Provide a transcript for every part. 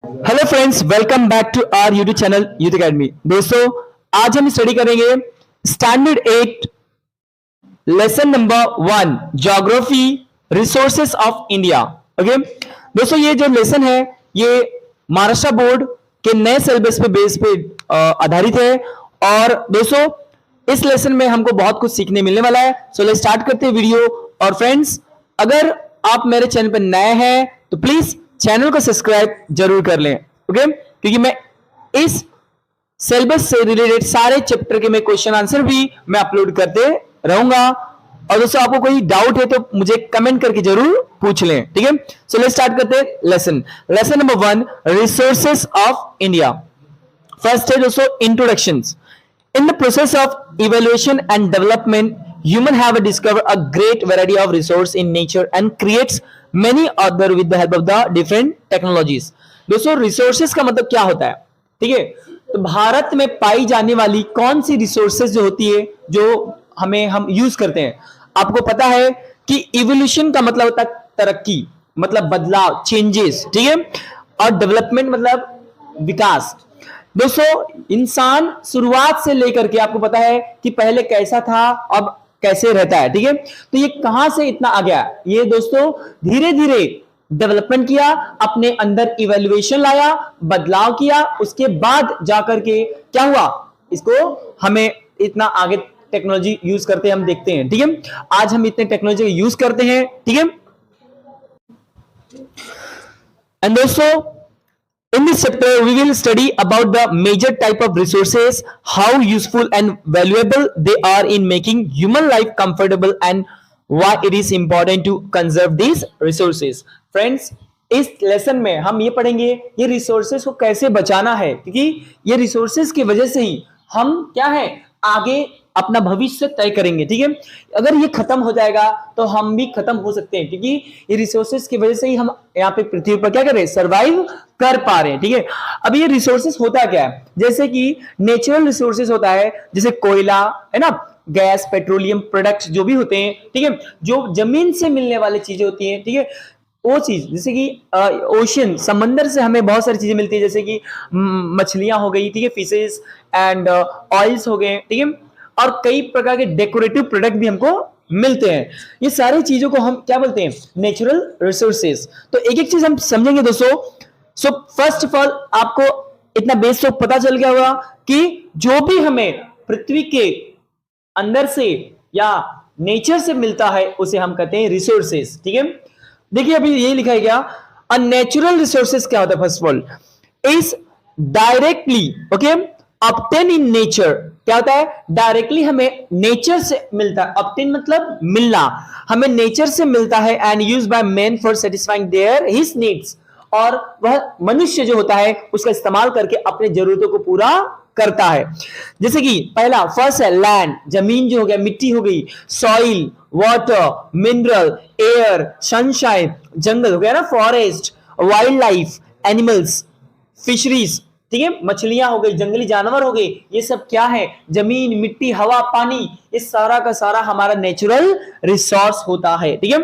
Hello friends, welcome back to our YouTube channel youth academy. दोस्तों, आज हम study करेंगे standard 8 lesson number 1 geography resources of India. Okay दोस्तों, ये जो लेसन है ये महाराष्ट्र बोर्ड के नए सिलेबस पे बेस पे आधारित है। और दोस्तों, इस लेसन में हमको बहुत कुछ सीखने मिलने वाला है। सो लेट्स स्टार्ट करते हैं वीडियो। और फ्रेंड्स, अगर आप मेरे चैनल पर नए हैं तो प्लीज चैनल को सब्सक्राइब जरूर कर लें। ओके, क्योंकि मैं इस सिलेबस से रिलेटेड सारे चैप्टर के मैं क्वेश्चन आंसर भी मैं अपलोड करते रहूंगा। और दोस्तों, आपको कोई डाउट है तो मुझे कमेंट करके जरूर पूछ लें। ठीक है, सो लेट्स स्टार्ट करते हैं lesson number 1 resources of India. First है दोस्तों introductions. In the process of evaluation and development, human have discovered a great variety of resource in nature and creates many other with the help of the different technologies. दोस्तों, resources का मतलब क्या होता है? ठीक है, तो भारत में पाई जाने वाली कौन सी resources जो होती है जो हम यूज करते हैं। आपको पता है कि इवोल्यूशन का मतलब होता है तरक्की, मतलब बदलाव, चेंजेस। ठीक है, और डेवलपमेंट मतलब विकास। दोस्तों, इंसान शुरुआत से लेकर के आपको पता है कि पहले कैसा था, अब कैसे रहता है। ठीक है, तो ये कहां से इतना आ गया? ये दोस्तों धीरे धीरे डेवलपमेंट किया, अपने अंदर इवैल्यूएशन लाया, बदलाव किया, उसके बाद जाकर के क्या हुआ, इसको हमें इतना आगे टेक्नोलॉजी यूज करते हैं, हम देखते हैं। ठीक है, आज हम इतने टेक्नोलॉजी यूज करते हैं। ठीक है, एंड दोस्तों, in this chapter, we will study about the major type of resources, how useful and valuable they are in making human life comfortable, and why it is important to conserve these resources. Friends, इस lesson में हम ये पढ़ेंगे ये resources को कैसे बचाना है, क्योंकि ये रिसोर्सेस की वजह से ही हम क्या है आगे अपना भविष्य तय करेंगे। ठीक है, अगर ये खत्म हो जाएगा तो हम भी खत्म हो सकते हैं, क्योंकि ये रिसोर्सेस की वजह से ही हम यहाँ पे पृथ्वी पर क्या कर रहे हैं, सर्वाइव कर पा रहे हैं। ठीक है, अब ये रिसोर्सेस होता क्या है, जैसे कि नेचुरल रिसोर्सेस होता है, जैसे कोयला है ना, गैस, पेट्रोलियम प्रोडक्ट्स जो भी होते हैं। ठीक है, जो जमीन से मिलने वाली चीजें होती हैं। ठीक है, वो चीज जैसे कि ओशन, समंदर से हमें बहुत सारी चीजें मिलती है, जैसे कि मछलियां हो गई। ठीक है, फिशेस एंड ऑयल्स हो गए। ठीक है, और कई प्रकार के डेकोरेटिव प्रोडक्ट भी हमको मिलते हैं। ये सारी चीजों को हम क्या बोलते हैं, नेचुरल रिसोर्सेस। तो एक एक चीज हम समझेंगे दोस्तों। सो फर्स्ट ऑफ ऑल, आपको इतना बेस तो पता चल गया होगा कि जो भी हमें पृथ्वी के अंदर से या नेचर से मिलता है उसे हम कहते हैं रिसोर्सेस। ठीक है, देखिए अभी यही लिखा है क्या, नेचुरल रिसोर्सेस क्या होता है। First of all, is directly okay obtain in nature. क्या होता है, डायरेक्टली हमें नेचर से मिलता है। ऑब्टेन मतलब मिलना, हमें नेचर से मिलता है। And use by man for satisfying there his needs, और वह मनुष्य जो होता है उसका इस्तेमाल करके अपने जरूरतों को पूरा करता है। जैसे कि पहला फर्स्ट है लैंड, जमीन जो हो गया, मिट्टी हो गई, soil, water, mineral, air, sunshine, जंगल हो गया ना, forest, wildlife, animals, fisheries. ठीक है, मछलियां हो गई, जंगली जानवर हो गए, ये सब क्या है, जमीन, मिट्टी, हवा, पानी, ये सारा का सारा हमारा नेचुरल रिसोर्स होता है। ठीक है,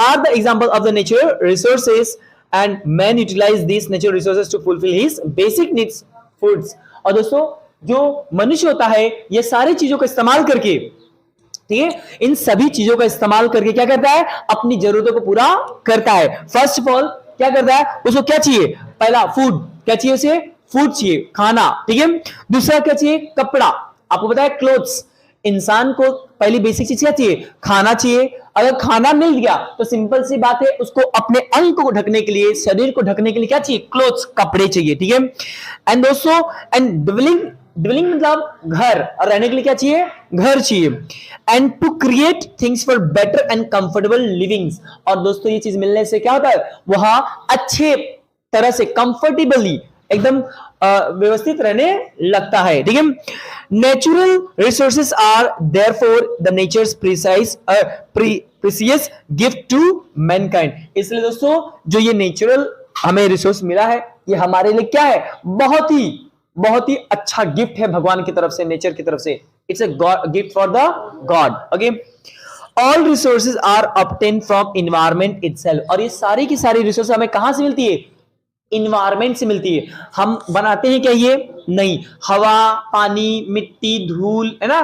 are the example of the natural resources and man utilize this natural resources to fulfil his basic needs, foods. और दोस्तों, जो मनुष्य होता है ये सारी चीजों का इस्तेमाल करके, ठीक है, इन सभी चीजों का इस्तेमाल करके क्या करता है, अपनी जरूरतों को पूरा करता है। फर्स्ट ऑफ ऑल क्या करता है, उसको क्या चाहिए, पहला फूड, क्या चाहिए उसे, फूड चाहिए, खाना। ठीक है, दूसरा क्या चाहिए, कपड़ा, आपको पता है क्लोथ्स। इंसान को पहली बेसिक चीज क्या चाहिए, खाना चाहिए। अगर खाना मिल गया तो सिंपल सी बात है, उसको अपने अंग को ढकने के लिए, शरीर को ढकने के लिए क्या चाहिए, क्लोथ्स, कपड़े चाहिए। ठीक है, एंड दोस्तों, एंड ड्वेलिंग मतलब घर, और रहने के लिए क्या चाहिए, घर चाहिए। And to create things for better and comfortable livings. और दोस्तों, ये चीज मिलने से क्या होता है, वहां अच्छे तरह से कंफर्टेबली एकदम व्यवस्थित रहने लगता है। ठीक है, natural resources are therefore the nature's precious gift to mankind. इसलिए दोस्तों, जो ये नेचुरल हमें रिसोर्स मिला है, ये हमारे लिए क्या है, बहुत ही अच्छा गिफ्ट है भगवान की तरफ से, नेचर की तरफ से। It's a gift for the god. Okay, all resources are obtain from environment itself. और ये सारी की सारी रिसोर्स हमें कहां से मिलती है, इन्वायरमेंट से मिलती है। हम बनाते हैं क्या ये? नहीं। हवा, पानी, मिट्टी, धूल, है ना,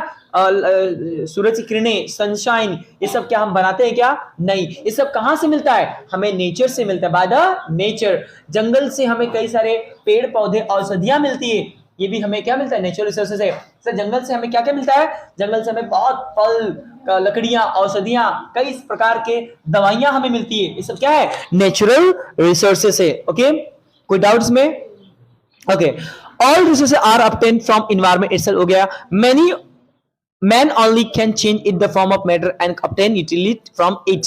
सूरज की किरणें, सनशाइन, ये सब क्या हम बनाते हैं क्या? नहीं। ये सब कहां से मिलता है? हमें नेचर से मिलता है, बाय द नेचर। जंगल से हमें कई सारे पेड़ पौधे, औषधियां मिलती है, ये भी हमें क्या मिलता है? नेचुरल रिसोर्सेज है। सर जंगल से हमें क्या क्या मिलता है? जंगल से हमें बहुत फल, लकड़ियां, औषधियां, कई प्रकार के दवाइयां हमें मिलती है। ये सब क्या है? नेचुरल रिसोर्सेज है। ओके, कोई डाउट्स में? Okay, all resources are obtained from environment itself हो गया। Many man only can change it the form of matter and obtain utility from it.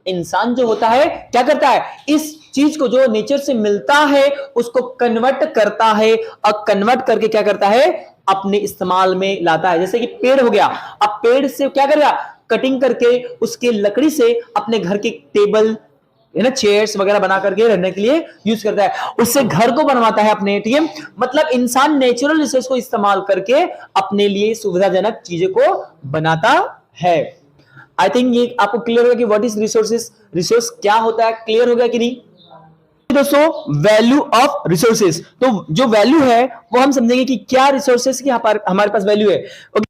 इंसान जो होता है क्या करता है? इस चीज को जो नेचर से मिलता है उसको कन्वर्ट करता है, और कन्वर्ट करके क्या करता है? अपने इस्तेमाल में लाता है। जैसे कि पेड़ हो गया, अब पेड़ से क्या करेगा? कटिंग करके उसके लकड़ी से अपने घर के टेबल, है ना, चेयर्स वगैरह बना करके रहने के लिए यूज करता है, उससे घर को बनवाता है अपने। ठीक है, मतलब इंसान नेचुरल रिसोर्स को इस्तेमाल करके अपने लिए सुविधाजनक चीजों को बनाता है। आई थिंक ये आपको क्लियर होगा कि व्हाट इज रिसोर्सेस, रिसोर्स क्या होता है। क्लियर हो गया कि नहीं दोस्तों? वैल्यू ऑफ रिसोर्सेस, तो जो वैल्यू है वो हम समझेंगे कि क्या रिसोर्सेस की हमारे पास वैल्यू है। okay?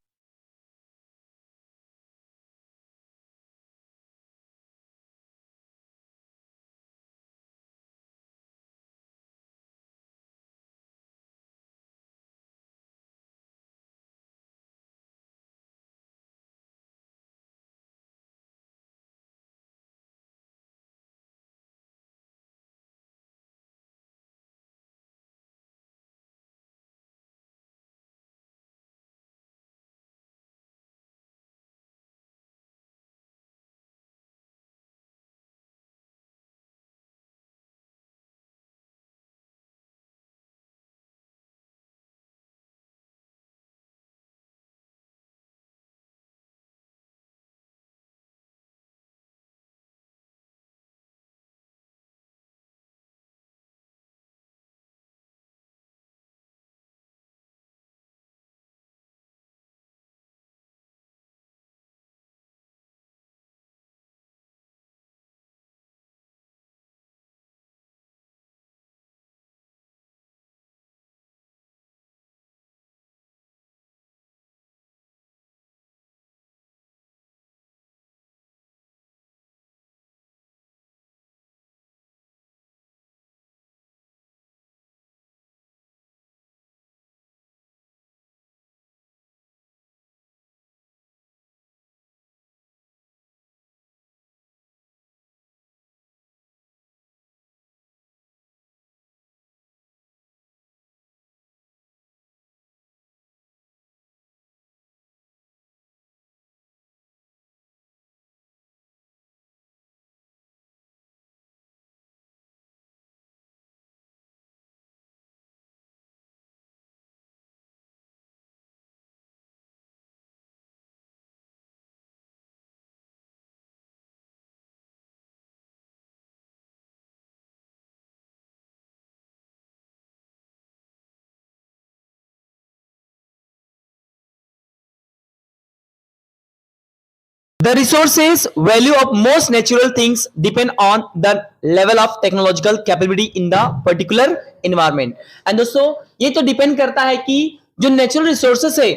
The resources value of most natural things depend on the level of technological capability in the particular environment. And दोस्तों ये तो डिपेंड करता है कि जो नेचुरल रिसोर्सेस है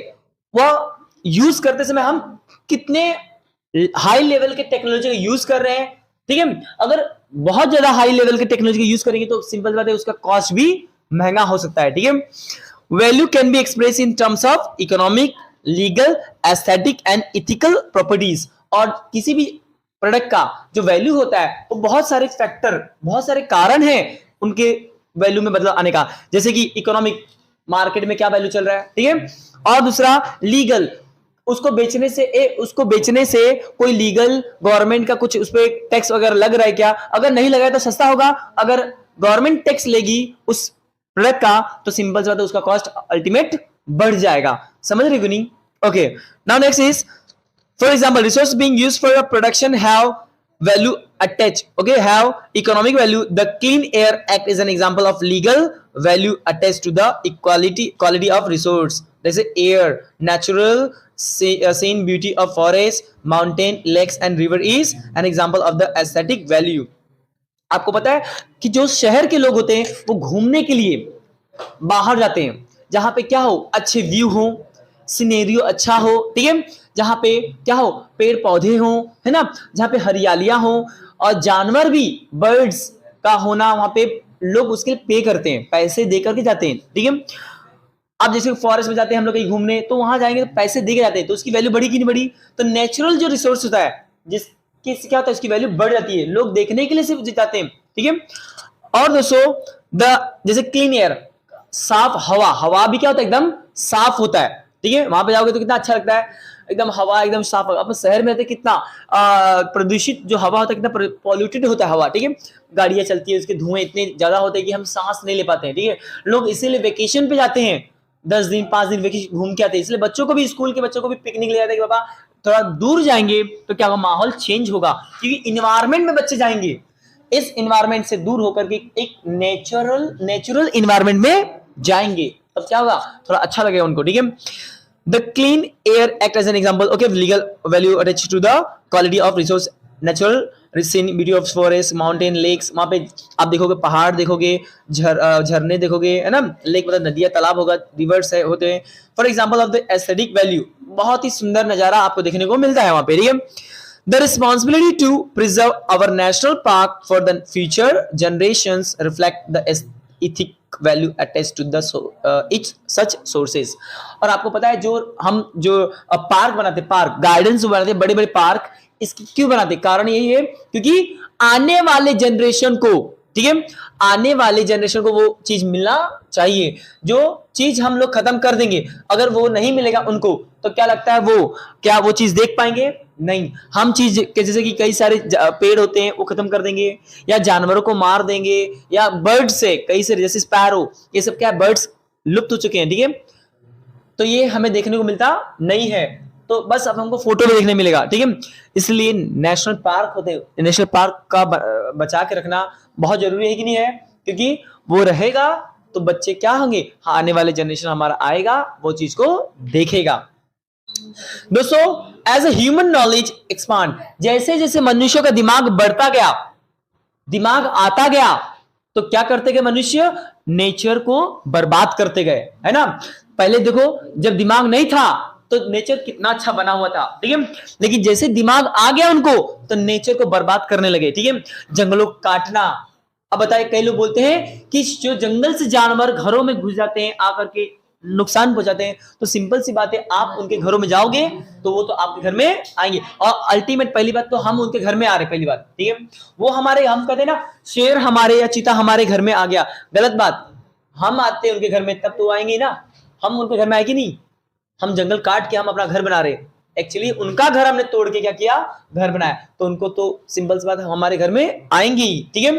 वह यूज करते समय हम कितने हाई लेवल के टेक्नोलॉजी का यूज कर रहे हैं। ठीक है, अगर बहुत ज्यादा हाई लेवल के टेक्नोलॉजी का यूज करेंगे तो सिंपल बात है उसका कॉस्ट भी महंगा हो सकता है। ठीक है, value can be express in terms of economic, legal, aesthetic and ethical properties. और किसी भी प्रोडक्ट का जो वैल्यू होता है वो बहुत सारे फैक्टर, बहुत सारे कारण हैं उनके वैल्यू में बदलाव आने का। जैसे कि इकोनॉमिक, मार्केट में क्या वैल्यू चल रहा है। ठीक है, और दूसरा लीगल, उसको बेचने से कोई लीगल गवर्नमेंट का कुछ उस पर टैक्स वगैरह लग रहा है क्या? अगर नहीं लगा है तो सस्ता होगा, अगर गवर्नमेंट टैक्स लेगी उस प्रोडक्ट का तो सिंपल सी बात है उसका कॉस्ट अल्टीमेट बढ़ जाएगा। समझ रहे हो नहीं? Okay, now next is, for example, resources being used for your production have value attached. Okay, have economic value. The Clean Air Act is an example of legal value attached to the quality of resource. There's air, natural scene beauty of forest, mountain, lakes and river is an example of the aesthetic value. आपको पता है कि जो शहर के लोग होते हैं वो घूमने के लिए बाहर जाते हैं, जहां पे क्या हो, अच्छे व्यू हो, सिनेरियो अच्छा हो, ठीक है, जहां पे क्या हो, पेड़ पौधे हो, है ना, जहां पे हरियालियां हो, और जानवर भी, बर्ड्स का होना, वहां पे लोग उसके लिए पे करते हैं, पैसे दे करके जाते हैं, ठीक है। अब जैसे फॉरेस्ट में जाते हैं हम लोग कहीं घूमने, तो वहां जाएंगे तो पैसे दे के जाते हैं, तो उसकी वैल्यू बढ़ी कि नहीं बढ़ी? तो नेचुरल जो रिसोर्स होता है, जिसकी क्या होता है, उसकी वैल्यू बढ़ जाती है, लोग देखने के लिए सिर्फ जाते हैं, ठीक है। और दोस्तों द जैसे क्लीन एयर, साफ हवा, हवा भी क्या होता है, एकदम साफ होता है, ठीक है, वहां पे जाओगे तो कितना अच्छा लगता है, एकदम हवा एकदम साफ। अब शहर में रहते कितना प्रदूषित जो हवा होता है, कितना पॉल्यूटेड होता है हवा, ठीक है, गाड़ियां चलती है, उसके धुएं इतने ज्यादा होते हैं कि हम सांस नहीं ले पाते हैं, ठीक है। लोग इसीलिए वेकेशन पे जाते हैं, 10 दिन 5 दिन वेकेशन घूम के आते हैं, इसलिए बच्चों को भी, स्कूल के बच्चों को भी पिकनिक ले जाते हैं कि बाबा थोड़ा दूर जाएंगे तो क्या होगा, माहौल चेंज होगा, क्योंकि इन्वायरमेंट में बच्चे जाएंगे, इस इन्वायरमेंट से दूर होकर के एक नेचुरल इन्वायरमेंट में जाएंगे, तब क्या होगा, थोड़ा अच्छा लगेगा उनको, ठीक है। The clean air act as an example, okay, legal value attached to the quality of resource, natural scene, beauty of forest, mountain, lakes, वहां पे आप देखोगे पहाड़ देखोगे, झरने देखोगे, है ना, लेक मतलब नदियां, तालाब होगा, रिवर्स है होते हैं, for example of the aesthetic value, बहुत ही सुंदर नजारा आपको देखने को मिलता है वहां पे, ठीक है। The responsibility to preserve our national park for the future generations reflect the ethic value attached to the each such sources। और आपको पता है जो हम जो पार्क बनाते, पार्क गार्डन्स बनाते, बड़े बड़े पार्क, इसकी क्यों बनाते, कारण यही है क्योंकि आने वाले जनरेशन को, ठीक है, आने वाले जनरेशन को वो चीज मिलना चाहिए, जो चीज हम लोग खत्म कर देंगे, अगर वो नहीं मिलेगा उनको, तो क्या लगता है वो क्या वो चीज देख पाएंगे? नहीं। हम चीज के जैसे कि कई सारे पेड़ होते हैं वो खत्म कर देंगे, या जानवरों को मार देंगे, या बर्ड से कई सारे जैसे स्पैरो, ये सब क्या बर्ड्स लुप्त हो चुके हैं, ठीक है, तो ये हमें देखने को मिलता नहीं है, तो बस अब हमको फोटो में देखने मिलेगा, ठीक है। इसलिए नेशनल पार्क होते हैं, नेशनल पार्क का बचा के रखना बहुत जरूरी है कि नहीं है, क्योंकि वो रहेगा तो बच्चे क्या होंगे, आने वाले जनरेशन हमारा आएगा वो चीज को देखेगा। दोस्तों as a human knowledge expand, जैसे जैसे मनुष्य का दिमाग बढ़ता गया, दिमाग आता गया, तो क्या करते गए मनुष्य, नेचर को बर्बाद करते गए, है ना। पहले देखो जब दिमाग नहीं था तो नेचर कितना अच्छा बना हुआ था, ठीक है, लेकिन जैसे दिमाग आ गया उनको तो नेचर को बर्बाद करने लगे, ठीक है, जंगलों को काटना। अब बताइए, कई लोग बोलते हैं कि जो जंगल से जानवर घरों में घुस जाते हैं, आकर के नुकसान पहुंचाते हैं, तो सिंपल सी बात है, आप उनके घरों में जाओगे तो वो तो आपके घर में आएंगे, और अल्टीमेट पहली बात तो हम उनके घर में आ रहे, पहली बात, ठीक है, वो हमारे, हम कहते हैं ना शेर हमारे या चीता हमारे घर में आ गया, गलत बात, हम आते हैं उनके घर में तब तो आएंगे ना, हम उनके घर में आएंगे नहीं, हम जंगल काट के हम अपना घर बना रहे, एक्चुअली उनका घर हमने तोड़ के क्या किया, घर बनाया, तो उनको तो सिंपल सी बात हमारे घर में आएंगी, ठीक है।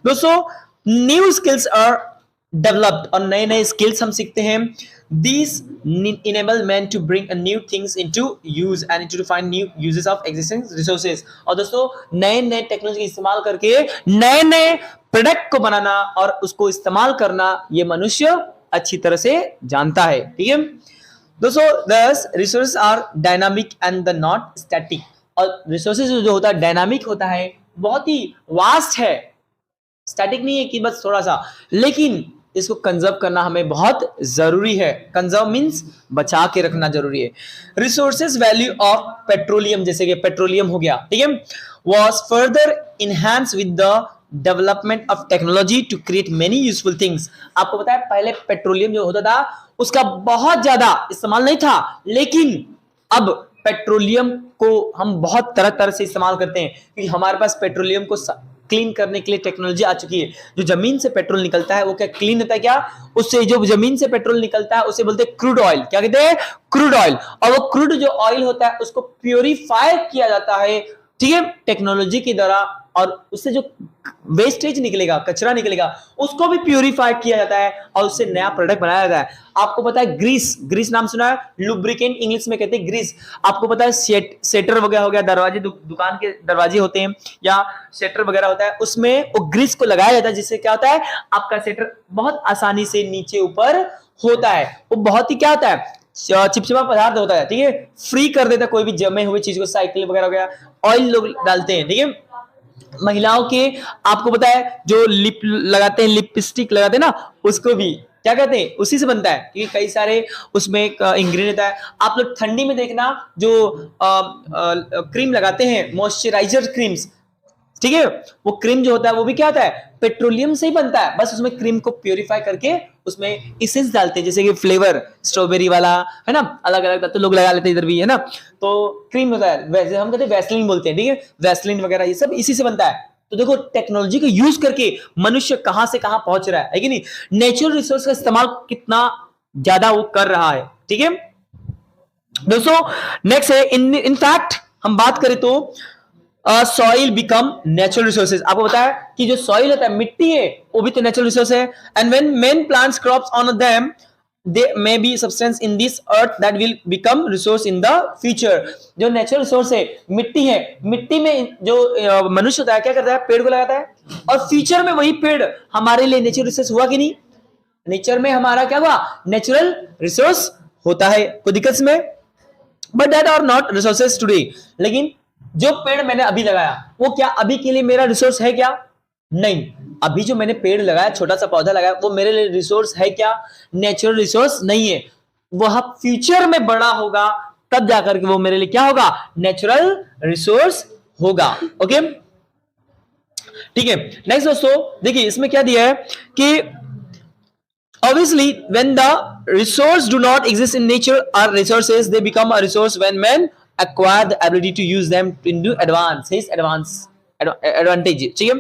दोस्तों न्यू स्किल्स आर डेवलप्ड, और नए नए स्किल्स हम सीखते हैं, these enable men to bring a new things into use and to find new uses of existing resources। और दोस्तों नए नए टेक्नोलॉजी इस्तेमाल करके नए नए प्रोडक्ट को बनाना और उसको इस्तेमाल करना, ये मनुष्य अच्छी तरह से जानता है, ठीक है। दोस्तों thus resources are dynamic and the not static, और रिसोर्सेज जो होता है डायनामिक होता है, बहुत ही वास्ट है, स्टैटिक नहीं है कि बस थोड़ा सा, लेकिन इसको कंजर्व करना हमें बहुत जरूरी है, कंजर्व मींस बचा के रखना जरूरी है। रिसोर्सेज वैल्यू ऑफ पेट्रोलियम, जैसे कि पेट्रोलियम हो गया, ठीक है, was further enhance with the development of technology to create many useful things. आपको पता है पहले पेट्रोलियम जो होता था उसका बहुत ज्यादा इस्तेमाल नहीं था, लेकिन अब पेट्रोलियम को हम बहुत तरह तरह से इस्तेमाल करते हैं, क्योंकि हमारे पास पेट्रोलियम को क्लीन करने के लिए टेक्नोलॉजी आ चुकी है। जो जमीन से पेट्रोल निकलता है वो क्या क्लीन होता है क्या, उससे जो जमीन से पेट्रोल निकलता है उसे बोलते हैं क्रूड ऑयल, क्या कहते हैं, क्रूड ऑयल, और वो क्रूड जो ऑयल होता है उसको प्योरीफाई किया जाता है, ठीक है, टेक्नोलॉजी के द्वारा, और उससे जो वेस्टेज निकलेगा, कचरा निकलेगा, उसको भी प्योरीफाई किया जाता है और उससे नया प्रोडक्ट बनाया जाता है। आपको पता है ग्रीस, ग्रीस नाम सुना है, लुब्रिकेंट इंग्लिश में कहते हैं ग्रीस। आपको पता है सेटर वगैरह हो गया, दरवाजे दुकान के दरवाजे होते हैं या सेटर वगैरह होता है, उसमें वो ग्रीस को लगाया जाता है, जिससे क्या होता है आपका सेटर बहुत आसानी से नीचे ऊपर होता है, वो बहुत ही क्या होता है चिपचिपा पदार्थ होता है, ठीक है, फ्री कर देता है कोई भी जमे हुए चीज को, साइकिल वगैरह हो गया, ऑयल लोग डालते हैं, ठीक है, महिलाओं के, आपको पता है जो लिप लगाते हैं, लिपस्टिक लगाते हैं ना, उसको भी क्या कहते हैं, उसी से बनता है, क्योंकि कई सारे उसमें एक इंग्रेडिएंट है। आप लोग ठंडी में देखना जो क्रीम लगाते हैं, मॉइस्चराइजर क्रीम्स, ठीक है, वो क्रीम जो होता है वो भी क्या होता है, पेट्रोलियम से ही बनता है, बस उसमें क्रीम को प्योरीफाई करके उसमें इसेंस डालते हैं, जैसे कि फ्लेवर स्ट्रॉबेरी वाला है ना, अलग अलग तो लोग लगा लेते हैं इधर भी, है ना। तो क्रीम होता है, वैसे हम कहते हैं वैसलीन बोलते हैं, ठीक है, वैसलीन वगैरह ये सब इसी से बनता है। तो देखो टेक्नोलॉजी का यूज करके मनुष्य कहां से कहां पहुंच रहा है कि नहीं, नेचुरल रिसोर्स का इस्तेमाल कितना ज्यादा वो कर रहा है, ठीक है दोस्तों। नेक्स्ट है इन फैक्ट हम बात करें तो सॉइल बिकम नेचुरल रिसोर्सेज। आपको पता है कि जो सॉइल होता है, मिट्टी है, वो भी तो नेचुरल रिसोर्स है। And when man plants crops on them, they may be substance in this earth that will become resource in the future. जो नेचुरल रिसोर्स है मिट्टी है, मिट्टी में जो मनुष्य होता है क्या करता है, पेड़ को लगाता है, और फ्यूचर में वही पेड़ हमारे लिए नेचुरल रिसोर्स हुआ कि नहीं, नेचर में हमारा क्या हुआ, नेचुरल रिसोर्स होता है, कोई दिक्कत इसमें। But that are not resources today. लेकिन जो पेड़ मैंने अभी लगाया वो क्या अभी के लिए मेरा रिसोर्स है क्या, नहीं। अभी जो मैंने पेड़ लगाया, छोटा सा पौधा लगाया, वो मेरे लिए रिसोर्स है क्या, नेचुरल रिसोर्स नहीं है। वह फ्यूचर में बड़ा होगा तब जाकर के वो मेरे लिए क्या होगा, नेचुरल रिसोर्स होगा। ओके ठीक है। नेक्स्ट दोस्तों देखिए इसमें क्या दिया है कि obviously when the resource do not exist in nature or resources, they become a resource when men acquire the ability to use them into advantage, ठीक है।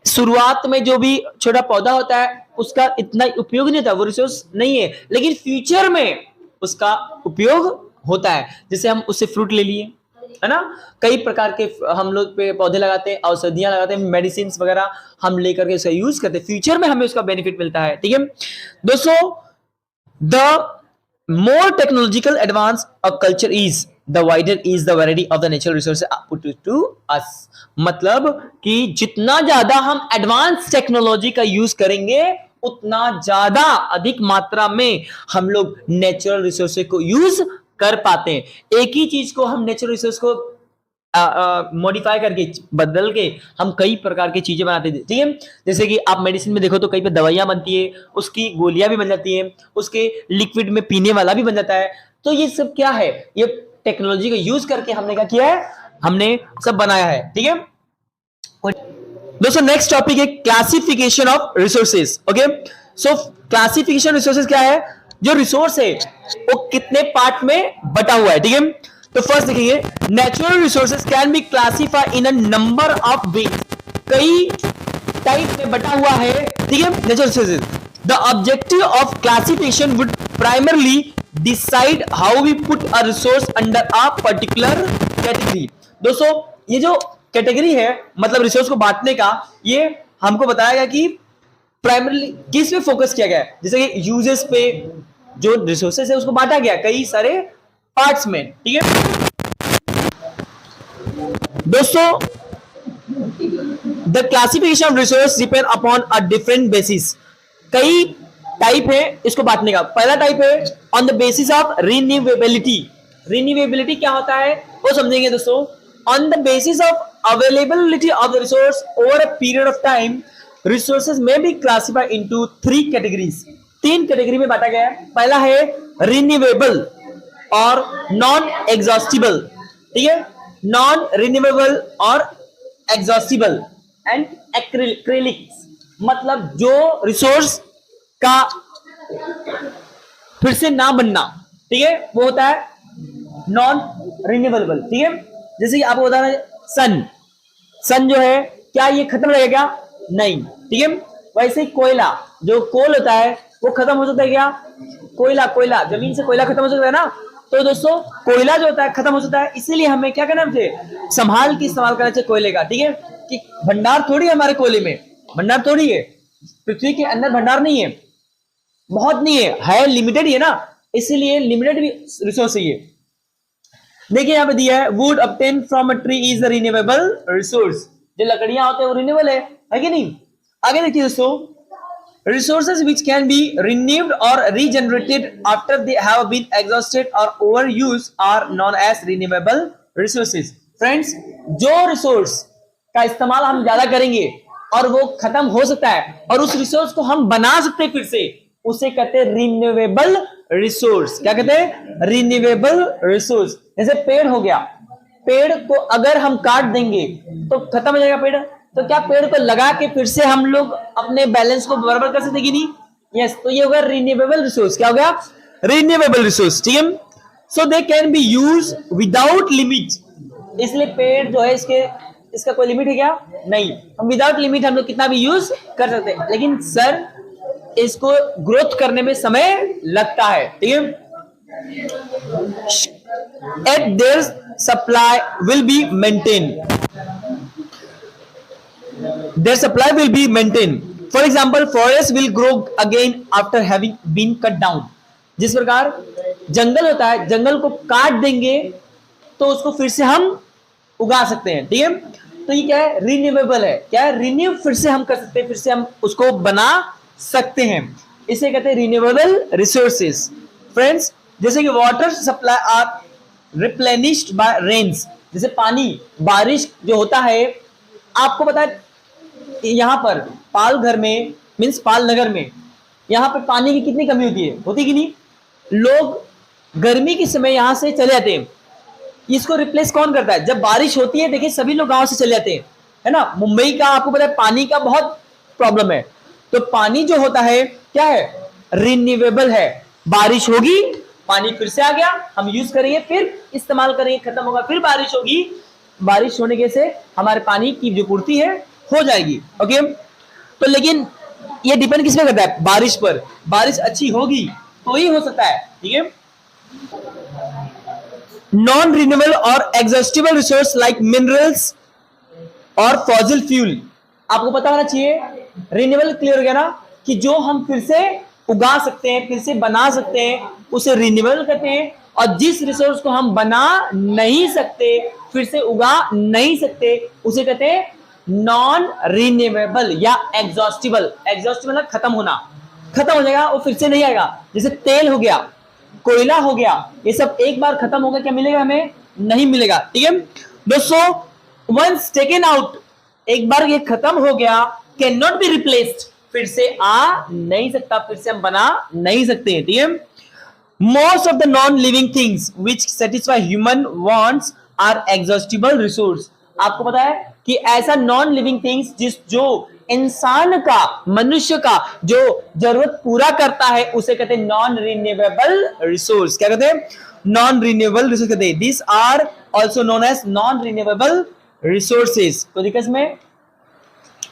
शुरुआत में जो भी छोटा पौधा होता है उसका इतना उपयोग नहीं होता, वो रिसोर्स नहीं है, लेकिन फ्यूचर में उसका उपयोग होता है। जैसे हम उससे फ्रूट ले लिए, है ना, कई प्रकार के हम लोग पे पौधे लगाते हैं, औषधियां लगाते हैं, मेडिसिन वगैरह हम लेकर के उसका यूज करते हैं, फ्यूचर में हमें उसका बेनिफिट मिलता है, ठीक है दोस्तों। The more technological advance a culture is, the wider is the variety of the natural resources put to us. मतलब कि जितना ज्यादा हम एडवांस टेक्नोलॉजी का यूज करेंगे उतना ज्यादा अधिक मात्रा में हम लोग नेचुरल रिसोर्सेज को यूज कर पाते हैं। एक ही चीज को हम नेचुरल रिसोर्स को मॉडिफाई करके, बदल के हम कई प्रकार की चीजें बनाते हैं, ठीक है। जैसे कि आप मेडिसिन में देखो तो कई पे दवाइयां बनती है, उसकी गोलियां भी बन जाती है, उसके लिक्विड में पीने वाला भी बन जाता है। तो ये सब क्या है, ये टेक्नोलॉजी का यूज करके हमने क्या किया है, हमने सब बनाया है, ठीक है दोस्तों। नेक्स्ट टॉपिक है classification of resources. Okay so classification resources क्या है, जो रिसोर्स है वो कितने पार्ट में बटा हुआ है, ठीक है। तो फर्स्ट देखिए, natural resources can be classified in a number of ways, कई टाइप में बटा हुआ है, ठीक है natural resources. The objective of classification would primarily decide how we put a resource under a particular category. दोस्तों ये जो कैटेगरी है, मतलब रिसोर्स को बांटने का, ये हमको बताया कि प्राइमरली किस पे फोकस किया गया है। जैसे कि यूजेस पे जो रिसोर्सेज है उसको बांटा गया कई सारे पार्ट्स में, ठीक है दोस्तों। The classification of resource depend upon a different basis, कई टाइप है इसको बांटने का। पहला टाइप है on the basis of renewability. Renewability क्या होता है वो समझेंगे दोस्तों। On the basis of availability of the resource over a period of time, resources में be classified into 3 categories, 3 category में बांटा गया है। पहला है रिन्यूएबल और नॉन एग्जॉस्टिबल, ठीक है, नॉन रिन्यूएबल और एग्जॉस्टिबल एंड एक्रिलिक्स, मतलब जो रिसोर्स का फिर से ना बनना, ठीक है, वो होता है नॉन रिन्यूएबल, ठीक है। जैसे कि आपको बता रहे सन, सन जो है क्या ये खत्म रहेगा, नहीं, ठीक है। वैसे ही कोयला, जो कोल होता है वो खत्म हो सकता है क्या, कोयला, कोयला जमीन से कोयला खत्म हो सकता है ना। तो दोस्तों कोयला जो होता है खत्म हो सकता है, इसीलिए हमें क्या करना चाहिए, संभाल के इस्तेमाल करना चाहिए कोयले का, ठीक है। कि भंडार थोड़ी है हमारे कोयले में, भंडार थोड़ी है, पृथ्वी के अंदर भंडार नहीं है, बहुत नहीं है लिमिटेड ही है ना, इसीलिए लिमिटेड भी रिसोर्स है ये। देखिए यहाँ पे दिया है would obtain from a tree is the renewable resource, जो लकड़ियां होते हैं वो रिन्यूएबल है कि नहीं। आगे देखिए दोस्तों, resources which can be renewed or regenerated after they have been exhausted or overused are known as renewable resources. Friends, जो resource का इस्तेमाल हम ज्यादा करेंगे और वो खत्म हो सकता है और उस रिसोर्स को हम बना सकते हैं फिर से, उसे कहते हैं रिन्यूएबल रिसोर्स। क्या कहते हैं? Renewable resource. जैसे पेड़ हो गया, पेड़ को अगर हम काट देंगे तो खत्म हो जाएगा पेड़, तो क्या पेड़ को लगा के फिर से हम लोग अपने बैलेंस को बराबर कर सकते कि नहीं? यस, तो ये होगा रिन्यूएबल रिसोर्स। क्या हो गया? Renewable resource. ठीक है, so they can be use without limit. इसलिए पेड़ जो है इसका कोई लिमिट है क्या? नहीं, हम विदाउट लिमिट हम लोग कितना भी यूज कर सकते हैं, लेकिन सर इसको ग्रोथ करने में समय लगता है। ठीक है, eight their supply will be maintain, their supply will be maintained. For example, forest will grow again after having been cut down. जिस प्रकार जंगल होता है, जंगल को काट देंगे तो उसको फिर से हम उगा सकते हैं। ठीक है, तो ये क्या है? रिन्यूएबल है। क्या है? रिन्यू फिर से हम कर सकते हैं, फिर से हम उसको बना सकते हैं। इसे कहते हैं रिन्यूएबल रिसोर्सेज। फ्रेंड्स, जैसे कि water supply are replenished by rains. जैसे पानी, बारिश जो होता है, आपको पता है यहां पर पाल घर में, मीन्स पाल नगर में, यहां पर पानी की कितनी कमी होती है? होती कि नहीं? लोग गर्मी के समय यहां से चले जाते हैं। इसको रिप्लेस कौन करता है? जब बारिश होती है, देखिए सभी लोग गांव से चले जाते हैं, है ना। मुंबई का आपको पता है पानी का बहुत प्रॉब्लम है, तो पानी जो होता है क्या है? रिन्यूएबल है। बारिश होगी, पानी फिर से आ गया, हम यूज करेंगे, फिर इस्तेमाल करेंगे, खत्म होगा, फिर बारिश होगी, बारिश होने के से हमारे पानी की जो पूर्ति है हो जाएगी। ओके, तो लेकिन ये डिपेंड किस पे करता है? बारिश पर। बारिश अच्छी होगी तो ही हो सकता है। ठीक है, नॉन रिन्यूएबल और एग्जॉस्टिबल रिसोर्स लाइक मिनरल्स और फॉसिल फ्यूल। आपको पता होना चाहिए, रिन्यूएबल क्लियर हो गया ना, कि जो हम फिर से उगा सकते हैं, फिर से बना सकते हैं, उसे रिन्यूएबल कहते हैं। और जिस रिसोर्स को हम बना नहीं सकते, फिर से उगा नहीं सकते, उसे कहते हैं नॉन रिन्यूएबल या एग्जॉस्टिबल। एग्जॉस्टिबल मतलब खत्म होना, खत्म हो जाएगा, वो फिर से नहीं आएगा। जैसे तेल हो गया, कोयला हो गया, ये सब एक बार खत्म होगा, क्या मिलेगा हमें? नहीं मिलेगा। ठीक है दोस्तों, वंस टेकन आउट, एक बार ये खत्म हो गया, कैन नॉट बी रिप्लेस्ड, फिर से आ नहीं सकता, फिर से हम बना नहीं सकते। ठीक है, most of the non-living things which satisfy human wants are exhaustible resource। आपको पता है कि ऐसा नॉन लिविंग थिंग्स जो इंसान का, मनुष्य का जो जरूरत पूरा करता है, उसे कहते हैं नॉन रिन्यूएबल रिसोर्स। क्या कहते हैं? नॉन रिन्यूएबल रिसोर्स कहते हैं। This are also known as non renewable resources. कोई दिक्कत इसमें?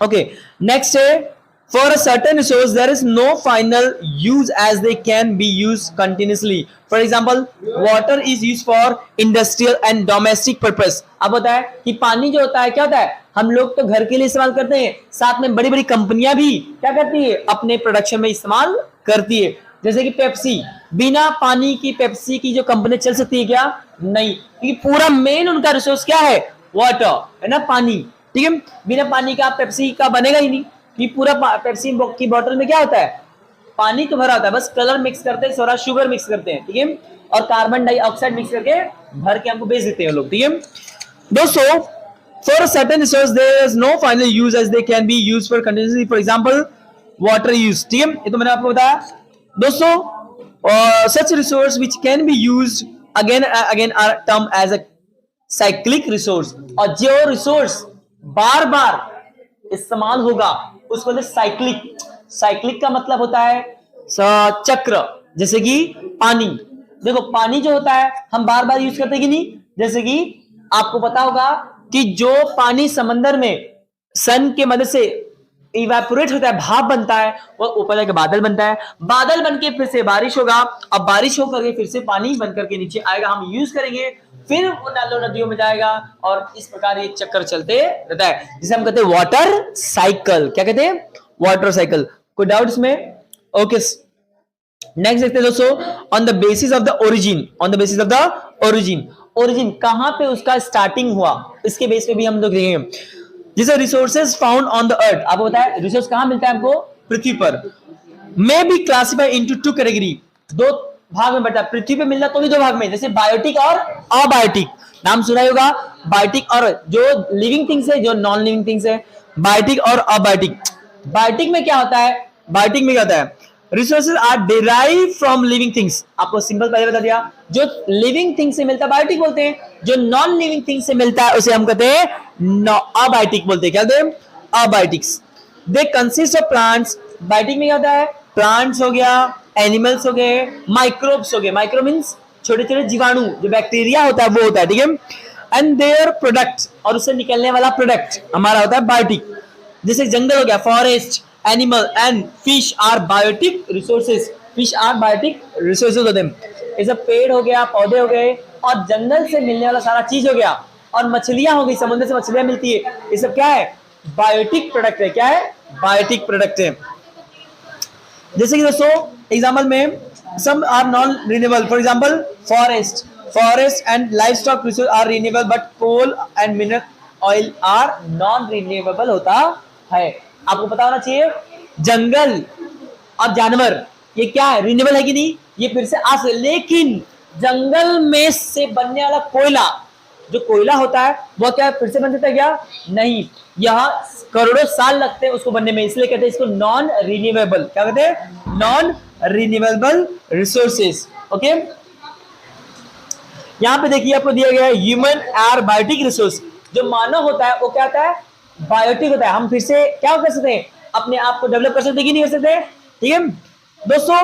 ओके, नेक्स्ट है, for a certain resource there is no final use as they can be used continuously. For example, water is used for industrial and domestic purpose। अब होता है कि पानी जो होता है, क्या होता है? हम लोग तो घर के लिए इस्तेमाल करते हैं, साथ में बड़ी बड़ी कंपनियां भी क्या करती है? अपने प्रोडक्शन में इस्तेमाल करती है। जैसे कि पेप्सी, बिना पानी की पेप्सी की जो कंपनी चल सकती है क्या? नहीं, क्योंकि पूरा मेन उनका रिसोर्स क्या है? वाटर, है ना, पानी। ठीक है, बिना पानी का पेप्सी का बनेगा ही नहीं। कि पूरा पेप्सी की बोतल में क्या होता है? पानी तो भरा होता है, बस कलर मिक्स करते हैं, थोड़ा शुगर मिक्स करते हैं, ठीक है, और कार्बन डाइऑक्साइड मिक्स करके भर के हमको बेच देते हैं लोग। ठीक है दोस्तों, for a certain resource there is no final use as they can be used for continuously. For example water use. ठीक है, ये तो मैंने आपको बताया दोस्तों। Such resource which can be used again are term as a cyclic resource. और जो रिसोर्स बार बार इस्तेमाल होगा उसको साइक्लिक। साइक्लिक का मतलब होता है चक्र। जैसे कि पानी, देखो पानी जो होता है हम बार बार यूज करते हैं कि नहीं। जैसे कि आपको पता होगा कि जो पानी समंदर में सन के मदद से इवेपोरेट होता है, भाप बनता है, वो ऊपर जाके बादल बनता है, बादल बनके फिर से बारिश होगा, अब बारिश होकर के फिर से पानी बनकर के नीचे आएगा, हम यूज करेंगे, फिर वो नालों नदियों में जाएगा, और इस प्रकार ये चक्कर चलते रहता है, जिसे हम कहते हैं वाटर साइकिल। क्या कहते हैं? Water cycle. कोई डाउट इसमें? ओके, नेक्स्ट देखते हैं दोस्तों, on the basis of the origin. On the basis of the origin, origin कहां पे उसका स्टार्टिंग हुआ, इसके बेस पे भी हम लोग देखेंगे। जैसे resources found on the earth, आपको पता है रिसोर्स कहां मिलता है हमको? पृथ्वी पर। May be classified into two category, दो भाग में बढ़ता है। पृथ्वी पे मिलना तो भी दो भाग में, जैसे बायोटिक और अबायोटिक। नाम सुना होगा बायोटिक और जो लिविंग थिंग्स है, जो नॉन लिविंग थिंग्स है, बायोटिक और अबायोटिक। बायोटिक में क्या होता है, बायोटिक में क्या होता है, resources are derive from living things. आपको सिंपल पहले बता दिया, जो लिविंग थिंग से मिलता है बायोटिक बोलते हैं, जो नॉन लिविंग थिंग से मिलता है उसे हम कहते हैं अबायोटिक बोलते हैं। क्या कहते हैं, abiotics. They consist of plants. Biotic में क्या होता है, प्लांट्स हो गया, एनिमल्स हो गए, माइक्रोब्स हो गए। माइक्रो मीन्स छोटे छोटे जीवाणु, जो बैक्टीरिया होता है वो होता है, ठीक है। एंड देयर प्रोडक्ट्स, और उससे निकलने वाला प्रोडक्ट हमारा होता है बायोटिक। जैसे जंगल हो गया, forest, animal and fish are biotic resources. Fish are biotic resources होते हैं। ये सब पेड़ हो गया, पौधे हो गए, और जंगल से मिलने वाला सारा चीज हो गया, और मछलियां हो गई, समुद्र से मछलियां मिलती है, ये सब क्या है, बायोटिक प्रोडक्ट है। क्या है, बायोटिक प्रोडक्ट है। जैसे कि दोस्तों एग्जाम्पल में some are non renewable, for example forest and livestock resources are renewable but coal and mineral oil are non renewable होता है। आपको पता होना चाहिए, जंगल और जानवर ये क्या है, रिन्यूएबल है कि नहीं, ये फिर से आ सकते, लेकिन जंगल में से बनने वाला कोयला, जो कोयला होता है वो क्या फिर से बन सकता है क्या, नहीं, यह करोड़ों साल लगते हैं उसको बनने में, इसलिए कहते हैं इसको नॉन रिन्यूएबल। क्या कहते हैं, नॉन रिन्यूएबल रिसोर्सेज। ओके, यहां पे देखिए आपको दिया गया है ह्यूमन आर बायोटिक रिसोर्स। जो मानव होता है वो क्या होता है, बायोटिक होता है। हम फिर से क्या कर सकते हैं, अपने आप को डेवलप कर सकते हैं कि नहीं कर सकते, ठीक है दोस्तों।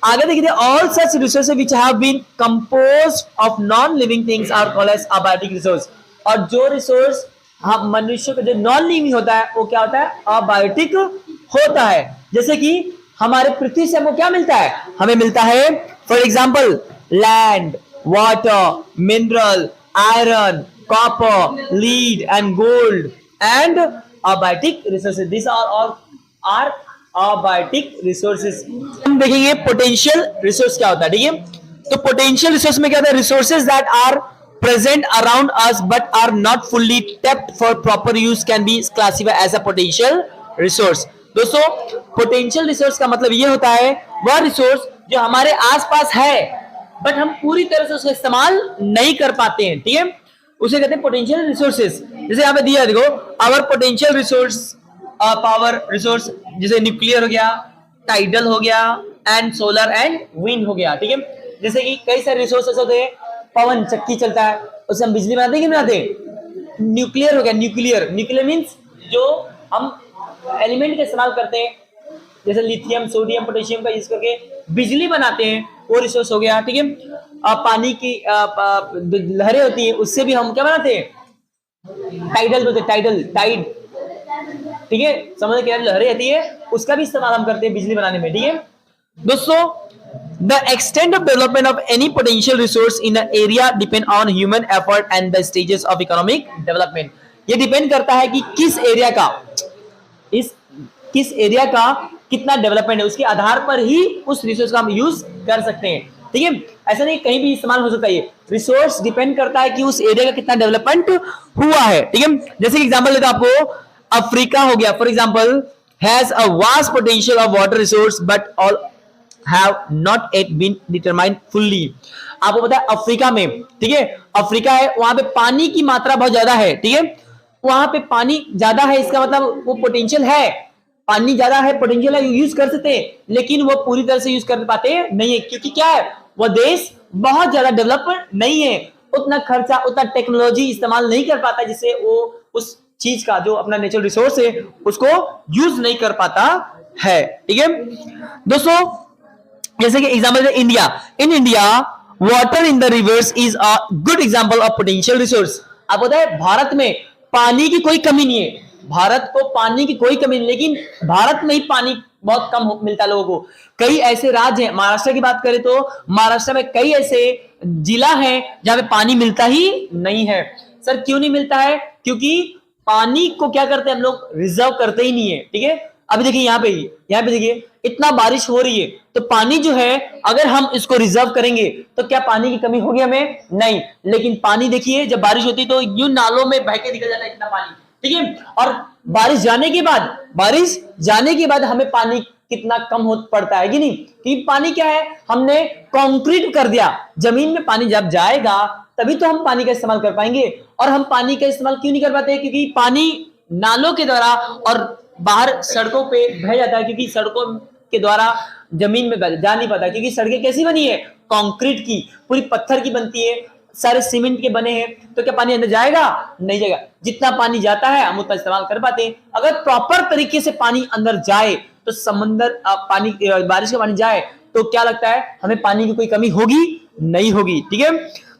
आगे देखिए, all such resources which have been composed of non living things are called as abiotic resource. और जो रिसोर्स हम मनुष्य का जो नॉन लिविंग होता है वो क्या होता है, अबायोटिक होता है। जैसे कि हमारे पृथ्वी से हमको क्या मिलता है, हमें मिलता है for example land, water, mineral, iron, copper, lead and gold and abiotic resources. This are all are abiotic resources. हम देखेंगे पोटेंशियल रिसोर्स क्या होता है, ठीक है। तो पोटेंशियल रिसोर्स में क्या होता है, resources that are present around us but are not fully tapped for proper use can be classified as a potential resource। दोस्तों पोटेंशियल रिसोर्स का मतलब ये होता है वह रिसोर्स जो हमारे आसपास है बट हम पूरी तरह से उसका इस्तेमाल नहीं कर पाते हैं, ठीक है, उसे कहते हैं पोटेंशियल रिसोर्सेज। जैसे यहाँ पे दिया देखो, our potential resource power resource, जैसे न्यूक्लियर हो गया, टाइडल हो गया एंड सोलर एंड विंड हो गया, ठीक है। जैसे कि कई सारे रिसोर्सेस होते हैं, पवन चक्की चलता है, उससे हम बिजली बनाते हैं कि बनाते। न्यूक्लियर हो गया, न्यूक्लियर मींस जो हम एलिमेंट का इस्तेमाल करते हैं, जैसे लिथियम, सोडियम, पोटेशियम का यूज करके बिजली बनाते हैं, वो रिसोर्स हो गया, ठीक है। पानी की लहरें होती है, उससे भी हम क्या बनाते हैं, टाइडल बोलते हैं, टाइड, ठीक है, समुद्र के लहरें आती है, उसका भी इस्तेमाल हम करते हैं बिजली बनाने में, ठीक है दोस्तों। The extent of development of any potential resource in an area depend on human effort and the stages of economic development। ये डिपेंड करता है कि किस एरिया का कितना डेवलपमेंट है, उसके आधार पर ही उस रिसोर्स का हम यूज कर सकते हैं, ठीक है। ऐसा नहीं कहीं भी इस्तेमाल हो सकता है, ये रिसोर्स डिपेंड करता है कि उस एरिया का कितना डेवलपमेंट हुआ है, ठीक है। जैसे एग्जाम्पल लेते आपको, अफ्रीका हो गया for example, has a vast potential of water resource but all have not yet been determined fully। आपको पता है अफ्रीका में, ठीक है, अफ्रीका है, वहां पे पानी की मात्रा बहुत ज्यादा है, ठीक है, वहां पे पानी ज्यादा है, इसका मतलब वो पोटेंशियल है, पानी ज्यादा है, पोटेंशियल है, यूज कर सकते हैं, लेकिन वो पूरी तरह से यूज कर पाते नहीं है, क्योंकि क्या है, वो देश बहुत ज्यादा डेवलप नहीं है, उतना खर्चा, उतना टेक्नोलॉजी इस्तेमाल नहीं कर पाता, जिससे वो उस चीज का जो अपना नेचुरल रिसोर्स है उसको यूज नहीं कर पाता है, ठीक है दोस्तों। जैसे कि एग्जांपल है India, in India water in the reverse is a good example of potential resource. आप पता है भारत में पानी की कोई कमी नहीं है, भारत को पानी की कोई कमी नहीं, लेकिन भारत में ही पानी बहुत कम मिलता है लोगों को। कई ऐसे राज्य हैं, महाराष्ट्र की बात करें तो महाराष्ट्र में कई ऐसे जिला हैं जहां पे पानी मिलता ही नहीं है। सर क्यों नहीं मिलता है, क्योंकि पानी को क्या करते हैं हम लोग, रिजर्व करते ही नहीं है, ठीक है। अभी देखिए यहाँ पे देखिए इतना बारिश हो रही है, तो पानी जो है अगर हम इसको रिजर्व करेंगे तो क्या पानी की कमी होगी हमें, नहीं, लेकिन पानी देखिए जब बारिश होती है तो यूं नालों में बह के निकल जाता है इतना पानी, ठीक है। और बारिश जाने के बाद हमें पानी कितना कम हो पड़ता है कि नहीं, कि पानी क्या है, हमने कंक्रीट कर दिया, जमीन में पानी जब जाएगा तभी तो हम पानी का इस्तेमाल कर पाएंगे। और हम पानी का इस्तेमाल क्यों नहीं कर पाते? क्योंकि पानी नालों के द्वारा और बाहर सड़कों पे बह जाता है, क्योंकि सड़कों के द्वारा जमीन में जा नहीं पाता, क्योंकि सड़कें कैसी बनी है? कंक्रीट की, पूरी पत्थर की बनती है, सारे सीमेंट के बने हैं, तो क्या पानी अंदर जाएगा? नहीं जाएगा। जितना पानी जाता है हम उतना इस्तेमाल कर पाते हैं। अगर प्रॉपर तरीके से पानी अंदर जाए तो समंदर पानी बारिश का पानी जाए तो क्या लगता है हमें पानी की कोई कमी होगी? नहीं होगी। ठीक है,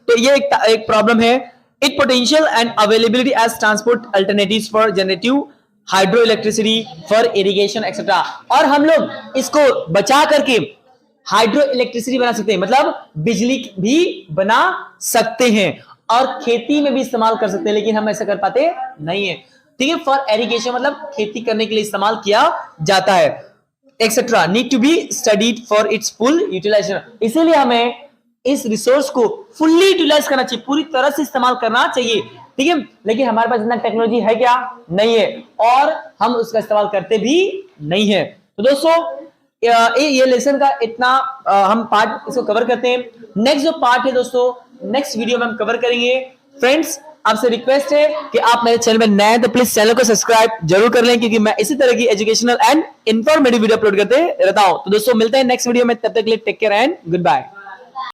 तो ये एक प्रॉब्लम है। It potential and availability as transport alternatives for generative hydro electricity for irrigation etcetera. और हम लोग इसको बचा करके हाइड्रो इलेक्ट्रिसिटी बना सकते हैं, मतलब बिजली भी बना सकते हैं और खेती में भी इस्तेमाल कर सकते हैं, लेकिन हम ऐसा कर पाते नहीं है। ठीक है, फॉर इरिगेशन मतलब खेती करने के लिए इस्तेमाल किया जाता है, etcetera need to be studied for its full utilization. इसीलिए हमें इस रिसोर्स को फुल्ली यूटिलाइज करना चाहिए, पूरी तरह से इस्तेमाल करना चाहिए। ठीक है, लेकिन हमारे पास इतना टेक्नोलॉजी है क्या? नहीं है, और हम उसका इस्तेमाल करते भी नहीं है। तो दोस्तों ये लेसन का इतना हम पार्ट इसको कवर करते हैं। नेक्स्ट जो पार्ट है दोस्तों, नेक्स्ट वीडियो में हम कवर करेंगे। फ्रेंड्स, आपसे रिक्वेस्ट है कि आप मेरे चैनल में नए हैं तो प्लीज चैनल को सब्सक्राइब जरूर कर लें, क्योंकि मैं इसी तरह की educational and informative video upload करते रहता हूं। तो दोस्तों मिलते हैं नेक्स्ट वीडियो में, तब तक के लिए take care and good bye.